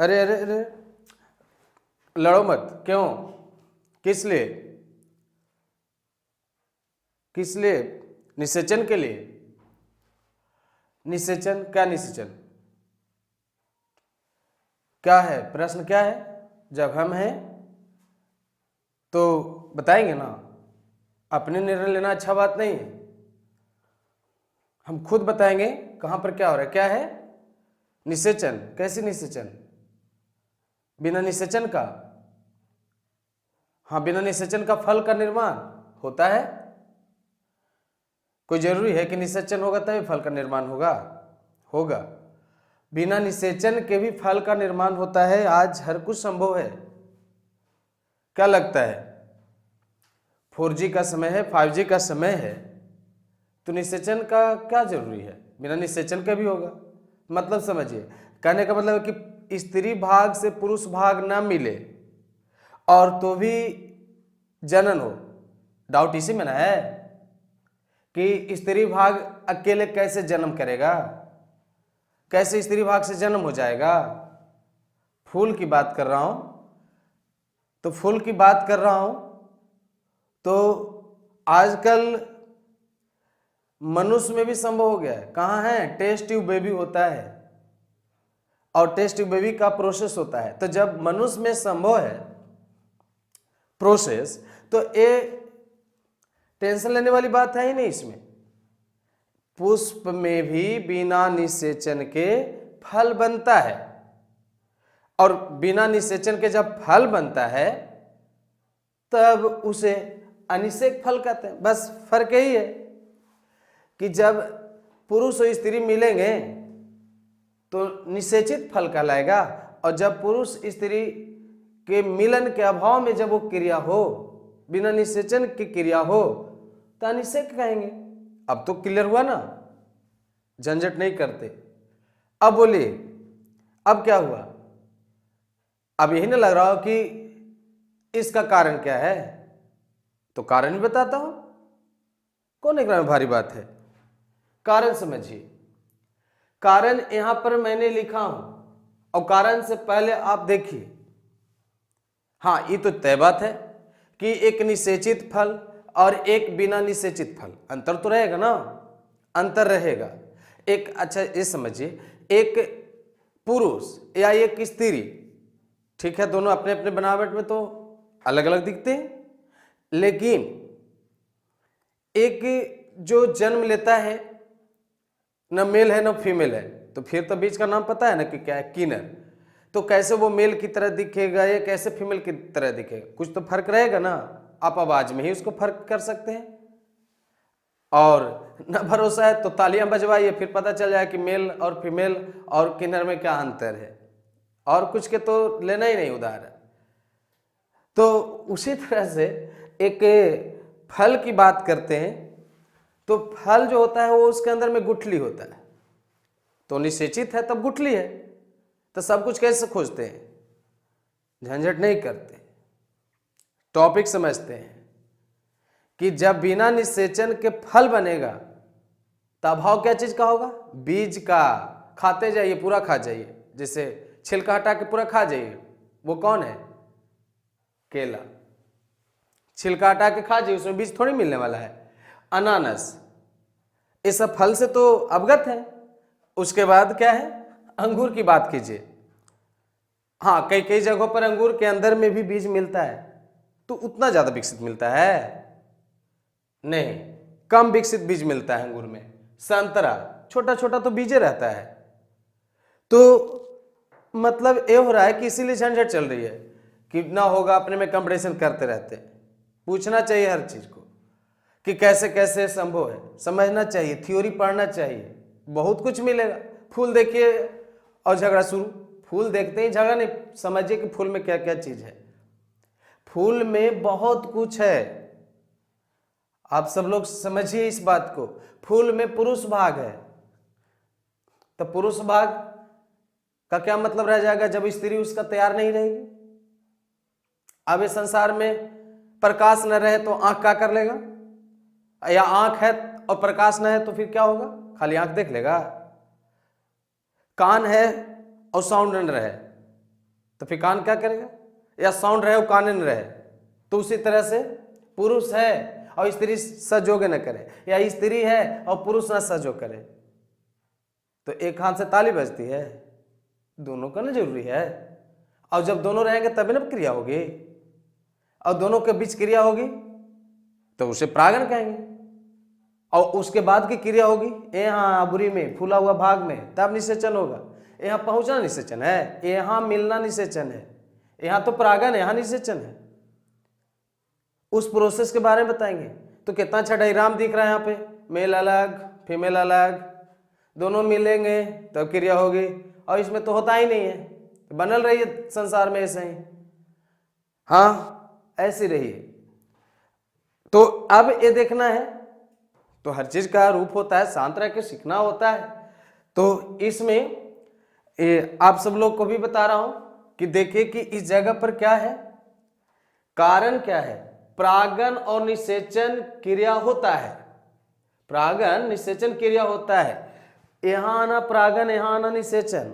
अरे अरे अरे, लड़ो मत। क्यों? किस लिए? किस लिए? निषेचन के लिए? निषेचन? क्या निषेचन? क्या है प्रश्न? क्या है? जब हम हैं तो बताएंगे ना। अपने निर्णय लेना अच्छा बात नहीं है। हम खुद बताएंगे कहां पर क्या हो रहा है। क्या है? निषेचन। कैसी निषेचन? बिना निषेचन का? हाँ, बिना निषेचन का फल का निर्माण होता है। कोई जरूरी है कि निषेचन होगा तभी फल का निर्माण होगा? होगा। बिना निषेचन के भी फल का निर्माण होता है। आज हर कुछ संभव है। क्या लगता है? 4G का समय है, 5G का समय है, तो निषेचन का क्या जरूरी है? बिना निषेचन का भी होगा। मतलब समझिए, कहने का मतलब है कि स्त्री भाग से पुरुष भाग ना मिले और तो भी जनन हो। डाउट इसी में ना है कि स्त्री भाग अकेले कैसे जन्म करेगा, कैसे स्त्री भाग से जन्म हो जाएगा। फूल की बात कर रहा हूं, तो फूल की बात कर रहा हूं तो आजकल मनुष्य में भी संभव हो गया है। कहाँ है? टेस्ट ट्यूब बेबी होता है और टेस्ट ट्यूब बेबी का प्रोसेस होता है। तो जब मनुष्य में संभव है प्रोसेस, तो ये टेंशन लेने वाली बात है ही नहीं इसमें। पुष्प में भी बिना निषेचन के फल बनता है और बिना निषेचन के जब फल बनता है तब उसे अनिषेक फल कहते हैं। बस फर्क यही है कि जब पुरुष और स्त्री मिलेंगे तो निषेचित फल कहलाएगा और जब पुरुष स्त्री के मिलन के अभाव में जब वो क्रिया हो, बिना निषेचन की क्रिया हो, तो अनिषेक कहेंगे। अब तो क्लियर हुआ ना, झंझट नहीं करते। अब बोलिए, अब क्या हुआ? अब यही ना लग रहा हो कि इसका कारण क्या है? तो कारण भी बताता हूं। कौन एक में भारी बात है? कारण समझिए। कारण यहां पर मैंने लिखा हूं और कारण से पहले आप देखिए। हाँ, ये तो तय बात है कि एक निषेचित फल और एक बिना निषेचित फल, अंतर तो रहेगा ना। अंतर रहेगा। एक, अच्छा ये समझिए, एक पुरुष या एक स्त्री, ठीक है, दोनों अपने अपने बनावट में तो अलग अलग दिखते हैं, लेकिन एक जो जन्म लेता है न मेल है न फीमेल है, तो फिर तो बीच का नाम पता है ना कि क्या है? किनर। तो कैसे वो मेल की तरह दिखेगा या कैसे फीमेल की तरह दिखेगा? कुछ तो फर्क रहेगा ना। आप आवाज में ही उसको फर्क कर सकते हैं। और न भरोसा है तो तालियां बजवाइए, फिर पता चल जाए कि मेल और फीमेल और किन्नर में क्या अंतर है। और कुछ के तो लेना ही नहीं उदाहरण। तो उसी तरह से एक फल की बात करते हैं, तो फल जो होता है वो उसके अंदर में गुठली होता है। तो निषेचित है तब गुठली है। तो सब कुछ कैसे खोजते हैं? झंझट नहीं करते, टॉपिक समझते हैं कि जब बिना निषेचन के फल बनेगा तो अभाव क्या चीज का होगा? बीज का। खाते जाइए, पूरा खा जाइए। जैसे छिलका हटा के पूरा खा जाइए, वो कौन है? केला। छिलका हटा के खा जाइए, उसमें बीज थोड़ी मिलने वाला है। अनानास, ये सब फल से तो अवगत है। उसके बाद क्या है? अंगूर की बात कीजिए। हाँ, कई कई जगहों पर अंगूर के अंदर में भी बीज मिलता है, तो उतना ज्यादा विकसित मिलता है नहीं, कम विकसित बीज मिलता है अंगूर में। संतरा छोटा छोटा तो बीजे रहता है। तो मतलब ये हो रहा है कि इसीलिए झंझट चल रही है कि ना होगा, अपने में कंपटीशन करते रहते हैं। पूछना चाहिए हर चीज को कि कैसे कैसे संभव है, समझना चाहिए, थ्योरी पढ़ना चाहिए, बहुत कुछ मिलेगा। फूल देखिए और झगड़ा शुरू। फूल देखते ही झगड़ा नहीं, समझिए कि फूल में क्या क्या चीज है। फूल में बहुत कुछ है, आप सब लोग समझिए इस बात को। फूल में पुरुष भाग है, तो पुरुष भाग का क्या मतलब रह जाएगा जब स्त्री उसका तैयार नहीं रहेगी? अब इस संसार में प्रकाश न रहे तो आंख क्या कर लेगा? या आंख है और प्रकाश न है तो फिर क्या होगा? खाली आंख देख लेगा। कान है और साउंड न रहे तो फिर कान क्या करेगा, या साउंड रहे वो कान न रहे। तो उसी तरह से पुरुष है और स्त्री सहयोग न करे, या स्त्री है और पुरुष ना सहयोग करे, तो एक हाथ से ताली बजती है, दोनों का ना जरूरी है। और जब दोनों रहेंगे तभी ना क्रिया होगी, और दोनों के बीच क्रिया होगी तो उसे प्रागण कहेंगे। और उसके बाद की क्रिया होगी यहाँ आबुरी में फूला हुआ भाग में, तब निषेचन होगा। यहाँ पहुंचना निषेचन है, यहाँ मिलना निषेचन है, यहाँ तो प्रागण है, यहाँ निषेचन है। उस प्रोसेस के बारे में बताएंगे। तो कितना अच्छा डायग्राम दिख रहा है यहाँ पे, मेल अलग फीमेल अलग, दोनों मिलेंगे तब क्रिया होगी, और इसमें तो होता ही नहीं है, बनल रही है संसार में ऐसे ही, हाँ ऐसी रही है। तो अब ये देखना है, तो हर चीज का रूप होता है, शांत रह के सीखना होता है। तो इसमें आप सब लोग को भी बता रहा हूं कि देखिए कि इस जगह पर क्या है, कारण क्या है, प्रागण और निषेचन क्रिया होता है, प्रागण निषेचन क्रिया होता है। यहां आना प्रागण, यहां आना निषेचन,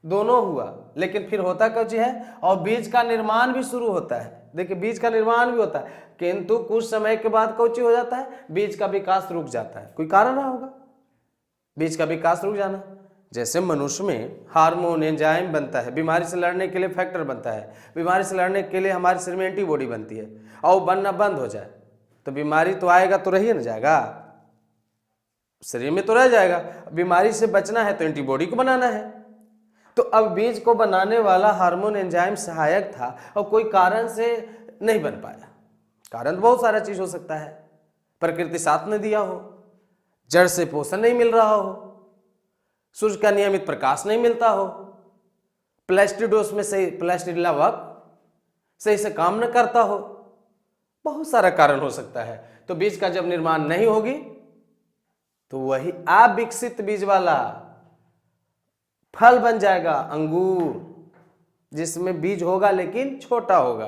दोनों हुआ, लेकिन फिर होता कुछ है, और बीज का निर्माण भी शुरू होता है। देखिए बीज का निर्माण भी होता है, किंतु कुछ समय के बाद कुछ हो जाता है, बीज का विकास रुक जाता है। कोई कारण रहा होगा बीज का विकास रुक जाना। जैसे मनुष्य में हार्मोन एंजाइम बनता है, बीमारी से लड़ने के लिए फैक्टर बनता है, बीमारी से लड़ने के लिए हमारे शरीर में एंटीबॉडी बनती है, और वो बनना बंद हो जाए तो बीमारी तो आएगा, तो रही ना जाएगा, शरीर में तो रह जाएगा। बीमारी से बचना है तो एंटीबॉडी को बनाना है। तो अब बीज को बनाने वाला हार्मोन एंजाइम सहायक था, और कोई कारण से नहीं बन पाया। कारण तो बहुत सारा चीज हो सकता है, प्रकृति साथ न दिया हो, जड़ से पोषण नहीं मिल रहा हो, सूर्य का नियमित प्रकाश नहीं मिलता हो, प्लास्टिडोस में सही प्लास्टिड लवक सही से काम न करता हो, बहुत सारा कारण हो सकता है। तो बीज का जब निर्माण नहीं होगी तो वही अविकसित बीज वाला फल बन जाएगा, अंगूर, जिसमें बीज होगा लेकिन छोटा होगा।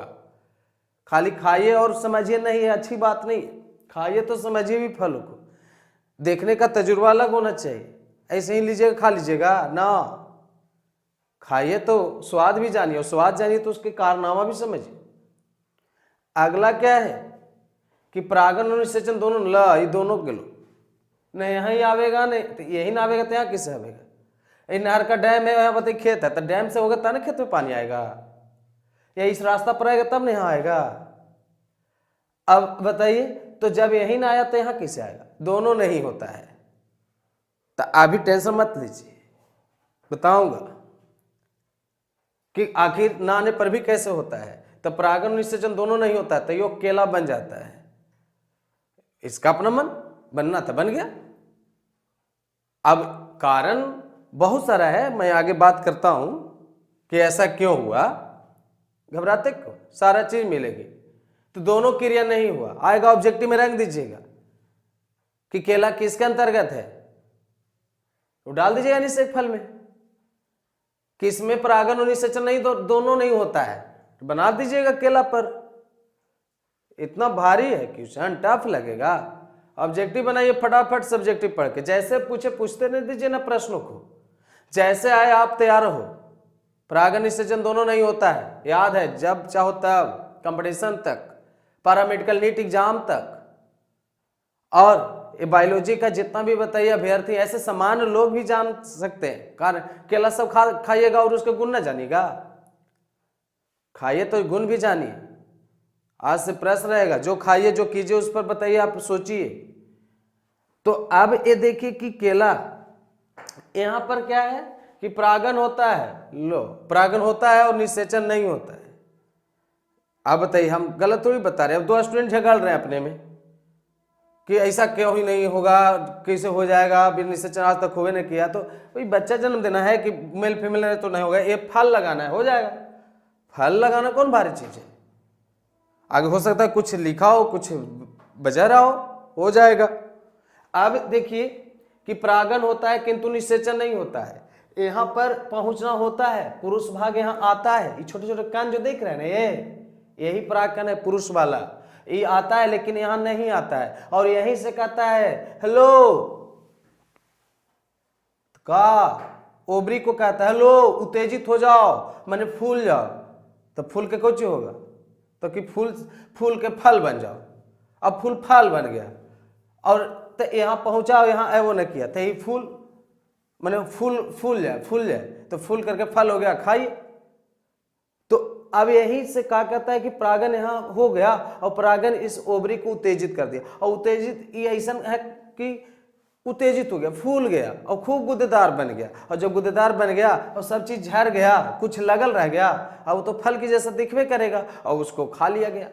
खाली खाइए और समझिए नहीं है, अच्छी बात नहीं है, खाइए तो समझिए भी फल को, देखने का तजुर्बा अलग होना चाहिए। ऐसे ही लीजिएगा खा लीजिएगा ना, खाइए तो स्वाद भी जानिए, और स्वाद जानिए तो उसके कारनामा भी समझिए। अगला क्या है कि प्रागण और निषेचन दोनों ला, ये दोनों के लो नहीं, यहीं आवेगा नहीं तो यही ना आवेगा, तो यहाँ किससे आवेगा। नहर का डैम है, यहाँ बताइए खेत है, तो डैम से होगा तब ना खेत में पानी आएगा, या इस रास्ता पर आएगा तब नहीं यहाँ आएगा। अब बताइए, तो जब यही ना आया तो यहाँ किससे आएगा, दोनों नहीं होता है। तो अभी टेंशन मत लीजिए, बताऊंगा कि आखिर ना आने पर भी कैसे होता है। तो प्रागण निषेचन दोनों नहीं होता है, तो यो केला बन जाता है। इसका अपना मन बनना था, बन गया। अब कारण बहुत सारा है, मैं आगे बात करता हूं कि ऐसा क्यों हुआ, घबराते क्यों, सारा चीज मिलेगी। तो दोनों क्रिया नहीं हुआ, आएगा ऑब्जेक्टिव में रख दीजिएगा कि केला किसके अंतर्गत है, तो डाल दीजिएगा निषेक फल में, किसमें प्रागण और निषेचन नहीं, दोनों नहीं होता है, तो बना दीजिएगा केला पर। इतना भारी है क्वेश्चन, टफ लगेगा। ऑब्जेक्टिव बनाइए फटाफट, सब्जेक्टिव पढ़ के, जैसे पूछे पूछते नहीं दीजिए ना प्रश्नों को, जैसे आए आप तैयार हो। प्रागण निषेचन दोनों नहीं होता है, याद है, जब चाहो तब, कंपटीशन तक, पैरामेडिकल नीट एग्जाम तक, और ये बायोलॉजी का जितना भी बताइए अभ्यर्थी, ऐसे सामान्य लोग भी जान सकते हैं। कारण केला सब खाइएगा और उसके गुण ना जानिएगा, खाइए तो गुण भी जानिए। आज से प्रश्न रहेगा, जो खाइए जो कीजिए उस पर बताइए, आप सोचिए। तो अब ये देखिए कि केला, यहां पर क्या है कि प्रागण होता है, लो प्रागण होता है और निषेचन नहीं होता है। अब बताइए, हम गलत थोड़ी बता रहे हैं। अब दो स्टूडेंट झगड़ रहे हैं अपने में कि ऐसा क्यों ही नहीं होगा, कैसे हो जाएगा, बिना निषेचन आज तक हुए नहीं किया। तो कोई बच्चा जन्म देना है कि मेल फीमेल तो नहीं होगा, ये फल लगाना है, हो जाएगा। फल लगाना कौन भारी चीज है, आगे हो सकता है कुछ लिखा हो, कुछ बजा रहा हो जाएगा। अब देखिए कि प्रागण होता है किंतु निषेचन नहीं होता है। यहाँ पर पहुंचना होता है, पुरुष भाग यहाँ आता है। ये छोटे छोटे कान जो देख रहे हैं ना, यही प्रागण है, पुरुष वाला। ये आता है लेकिन यहाँ नहीं आता है, और यहीं से कहता है हेलो का, ओबरी को कहता है लो उत्तेजित हो जाओ, माने फूल जाओ। तो फूल के कुछ होगा तो कि फूल के फल बन जाओ। अब फूल फल बन गया और तो यहाँ पहुंचाओ, यहाँ वो न किया तो ये फूल माने फूल जाए तो फूल करके फल हो गया, खाइए। तो अब यही से कहा कहता है कि परागन यहाँ हो गया और परागन इस ओबरी को उत्तेजित कर दिया। और उत्तेजित ये ऐसा है कि उत्तेजित हो गया, फूल गया और खूब गुदेदार बन गया। और जब गुदेदार बन गया और सब चीज झड़ गया, कुछ लगल रह गया, और वो तो फल की जैसा दिखवे करेगा और उसको खा लिया गया।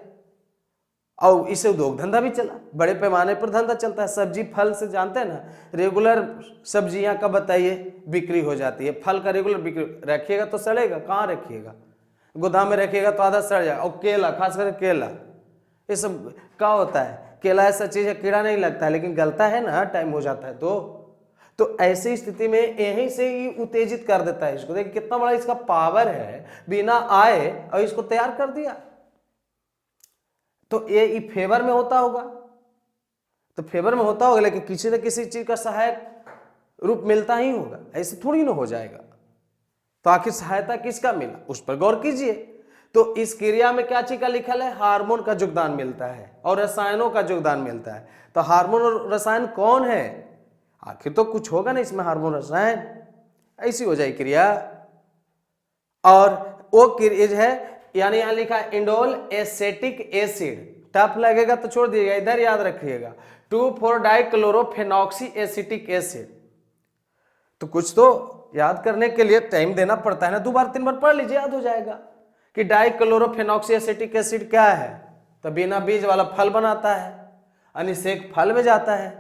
और इससे उद्योग धंधा भी चला, बड़े पैमाने पर धंधा चलता है। सब्जी फल से जानते हैं ना, रेगुलर सब्जियां का बताइए बिक्री हो जाती है। फल का रेगुलर बिक्री, रखिएगा तो सड़ेगा, कहाँ रखिएगा, गोदाम में रखिएगा तो आधा सड़ जाएगा। और केला, खास करके केला, ये सब क्या होता है, केला ऐसा चीज है कीड़ा नहीं लगता है लेकिन गलता है ना, टाइम हो जाता है। तो ऐसी स्थिति में यहीं से ही उत्तेजित कर देता है इसको। देखिए कितना बड़ा इसका पावर है, बिना आए और इसको तैयार कर दिया। तो ये फेवर में होता होगा, तो फेवर में होता होगा लेकिन किसी न किसी चीज का सहायक रूप मिलता ही होगा, ऐसे थोड़ी ना हो जाएगा। तो आखिर सहायता किसका मिला, उस पर गौर कीजिए। तो इस क्रिया में क्या चीज का लिखल है, हार्मोन का योगदान मिलता है और रसायनों का योगदान मिलता है। तो हार्मोन और रसायन कौन है, आखिर तो कुछ होगा ना इसमें, हार्मोन रसायन, ऐसी हो जाए क्रिया। और वो क्रिया है, यानी यहां लिखा है इंडोल एसेटिक एसिड, टफ लगेगा तो छोड़ दीजिएगा, इधर याद रखिएगा 2,4-डाइक्लोरोफेनॉक्सी एसिटिक एसिड। तो कुछ तो याद करने के लिए टाइम देना पड़ता है ना, 2 बार 3 बार पढ़ लीजिए, याद हो जाएगा कि डाइक्लोरोफेनॉक्सी एसिटिक एसिड क्या है। तो बिना बीज वाला फल बनाता है, अनिषेक फल में जाता है।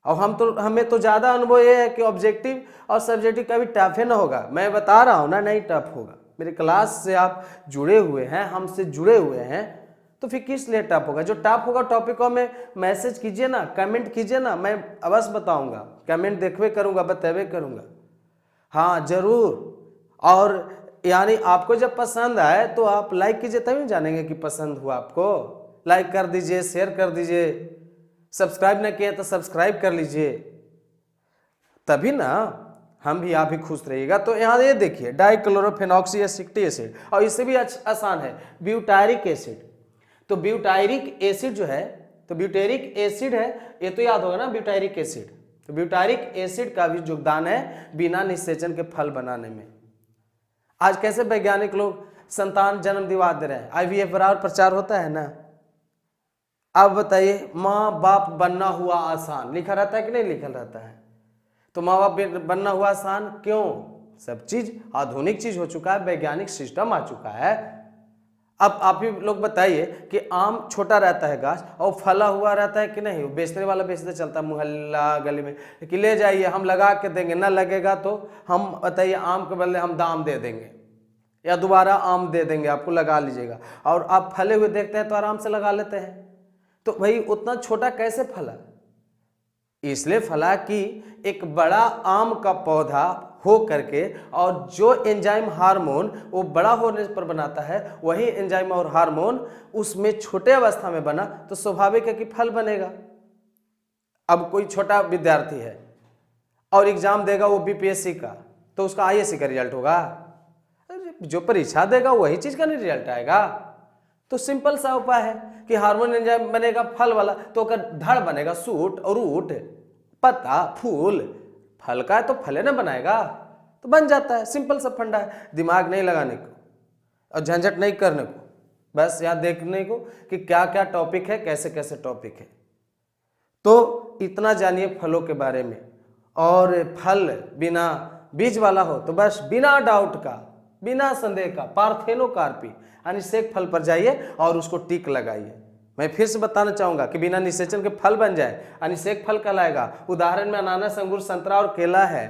और हमें तो ज्यादा अनुभव ये है कि ऑब्जेक्टिव और सब्जेक्टिव कभी टफ ही ना होगा। मैं बता रहा हूं ना, नहीं टफ होगा। मेरे क्लास से आप जुड़े हुए हैं, हमसे जुड़े हुए हैं, तो फिर किस लिए टफ होगा। जो टफ होगा टॉपिकों में मैसेज कीजिए ना, कमेंट कीजिए ना, मैं अवश्य बताऊंगा, कमेंट देखवे करूंगा, बतेवे करूंगा, हाँ जरूर। और यानी आपको जब पसंद आए तो आप लाइक कीजिए, तभी जानेंगे कि पसंद हुआ आपको। लाइक कर दीजिए, शेयर कर दीजिए, सब्सक्राइब न किए तो सब्सक्राइब कर लीजिए, तभी ना हम भी, आप भी खुश रहिएगा। तो यहाँ ये देखिए डाइक्लोरोफेनॉक्सी एसिटिक एसिड, और इससे भी आसान है ब्यूटायरिक एसिड। तो ब्यूटायरिक एसिड जो है, तो ब्यूटेरिक एसिड है, ये तो याद होगा ना ब्यूटायरिक एसिड। तो ब्यूटायरिक एसिड का भी योगदान है बिना निषेचन के फल बनाने में। आज कैसे वैज्ञानिक लोग संतान जन्म दिवा दे रहे हैं, IVF बराबर प्रचार होता है ना। अब बताइए, माँ बाप बनना हुआ आसान, लिखा रहता है कि नहीं लिखा रहता है। तो माँ बाप बनना हुआ आसान क्यों, सब चीज आधुनिक चीज हो चुका है, वैज्ञानिक सिस्टम आ चुका है। अब आप ही लोग बताइए कि आम छोटा रहता है गाछ और फला हुआ रहता है कि नहीं, बेचने वाला बेचते चलता है मोहल्ला गली में कि ले जाइए हम लगा के देंगे, ना लगेगा तो हम बताइए आम के बदले हम दाम दे देंगे या दोबारा आम दे देंगे, आपको लगा लीजिएगा। और आप फले हुए देखते हैं तो आराम से लगा लेते हैं। तो भाई उतना छोटा कैसे फला, इसलिए फला कि एक बड़ा आम का पौधा हो करके, और जो एंजाइम हार्मोन वो बड़ा होने पर बनाता है, वही एंजाइम और हार्मोन उसमें छोटे अवस्था में बना, तो स्वाभाविक है कि फल बनेगा। अब कोई छोटा विद्यार्थी है और एग्जाम देगा वो BPSC का, तो उसका IAS का रिजल्ट होगा, जो परीक्षा देगा वही चीज का नहीं रिजल्ट आएगा। तो सिंपल सा उपाय है कि हार्मोन एंजाइम बनेगा फल वाला, तो धड़ बनेगा, सूट और रूट, पत्ता, फूल, फल का है तो फले ना बनाएगा, तो बन जाता है। सिंपल सा फंडा है, दिमाग नहीं लगाने को और झंझट नहीं करने को, बस यहाँ देखने को कि क्या क्या टॉपिक है, कैसे कैसे टॉपिक है। तो इतना जानिए फलों के बारे में। और फल बिना बीज वाला हो तो बस बिना डाउट का, बिना संदेह का पार्थेनोकार्पी अनिषेक फल पर जाइए और उसको टिक लगाइए। मैं फिर से बताना चाहूंगा कि बिना निषेचन के फल बन जाए, अनिषेक फल कहलाएगा। उदाहरण में अनानास, अंगूर, संतरा और केला है।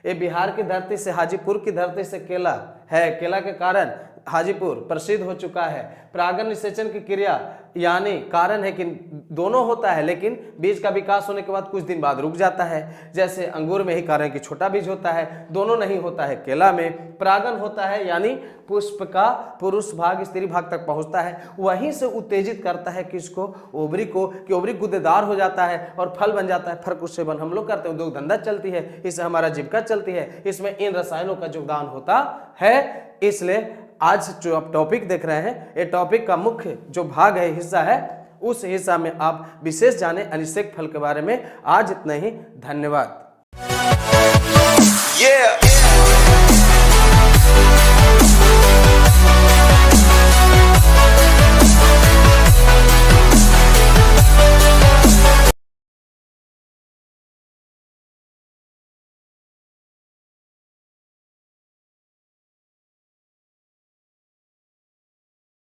ये बिहार की धरती से, हाजीपुर की धरती से केला है। केला के कारण हाजीपुर प्रसिद्ध हो चुका है। परागन निषेचन की क्रिया यानी कारण है कि दोनों होता है, लेकिन बीज का विकास होने के बाद कुछ दिन बाद रुक जाता है। जैसे अंगूर में ही कारण कि छोटा बीज होता है, दोनों नहीं होता है केला में। परागन होता है यानी पुष्प का पुरुष भाग स्त्री भाग तक पहुंचता है, वहीं से उत्तेजित करता है किसको, ओवरी को, कि ओवरी गुदेदार हो जाता है और फल बन जाता है। फल कुछ सेवन हम लोग करते हैं, उद्योग धंधा चलती है, इससे हमारा जीविका चलती है, इसमें इन रसायनों का योगदान होता है। इसलिए आज जो आप टॉपिक देख रहे हैं, ये टॉपिक का मुख्य जो भाग है, हिस्सा है, उस हिस्सा में आप विशेष जाने अनिषेक फल के बारे में। आज इतना ही, धन्यवाद।